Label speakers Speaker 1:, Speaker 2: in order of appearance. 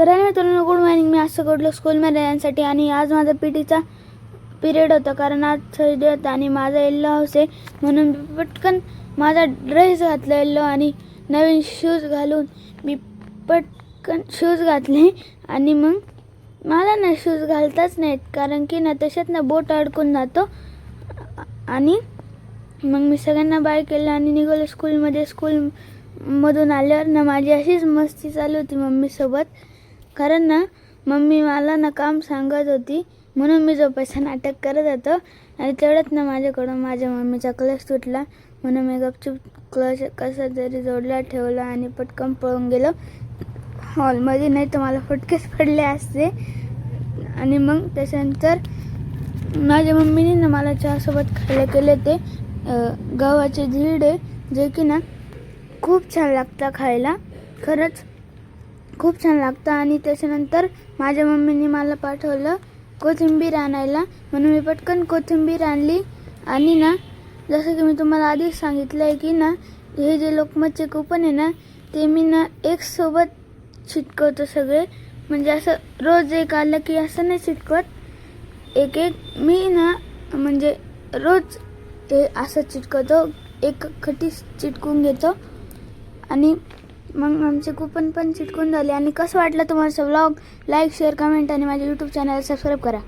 Speaker 1: तर आहे मित्रांनो, गुड मॉर्निंग. मी आज सकाळी स्कूलमध्ये जाण्यासाठी आणि आज माझा पीटीचा पिरियड होता, कारण आज थर्सडे होता आणि माझा येल्लो हाऊस आहे, म्हणून मी पटकन माझा ड्रेस घातला येल्लो आणि नवीन शूज घालून मी पटकन शूज घातले. आणि मग मला ना शूज घालताच नाहीत, कारण की ना तशात ना बोट अडकून जातो. आणि मग मी सगळ्यांना बाय केलं आणि निघालो स्कूलमध्ये. स्कूलमधून आल्यावर ना माझी अशीच मस्ती चालू होती मम्मीसोबत, कारण ना मम्मी मला ना काम सांगत होती, म्हणून मी झोपायचं नाटक करत होतो. आणि तेवढ्यात ना माझ्याकडून माझ्या मम्मीचा क्लच तुटला, म्हणून मी गपचूप क्लच कसा तरी जोडला ठेवला आणि पटकन पळून गेलो हॉलमध्ये, नाही तर मला फटकेच पडले असते. आणि मग त्याच्यानंतर माझ्या मम्मीने ना मला चहासोबत खायला केले ते गव्हाचे धिरडे, जे की ना खूप छान लागतं खायला, खरंच खूप छान लागतं. आणि त्याच्यानंतर माझ्या मम्मीने मला पाठवलं कोथिंबीर आणायला, म्हणून मी पटकन कोथिंबीर आणली. आणि ना जसं की मी तुम्हाला आधीच सांगितलं आहे की ना हे जे लोकमतचे कुपन आहे ना, ते मी ना एक सोबत चिटकवतो सगळे, म्हणजे असं रोज एक आलं की असं नाही चिटकवत, एक एक मी ना म्हणजे रोज ते असं चिटकवतो, एक खटी चिटकून घेतो. आणि मग आमचे कुपन पण चिटकून झाले. आणि कसं वाटलं तुम्हाला व्लॉग? लाईक, शेअर, कमेंट आणि माझ्या यूट्यूब चॅनल सबस्क्राईब करा.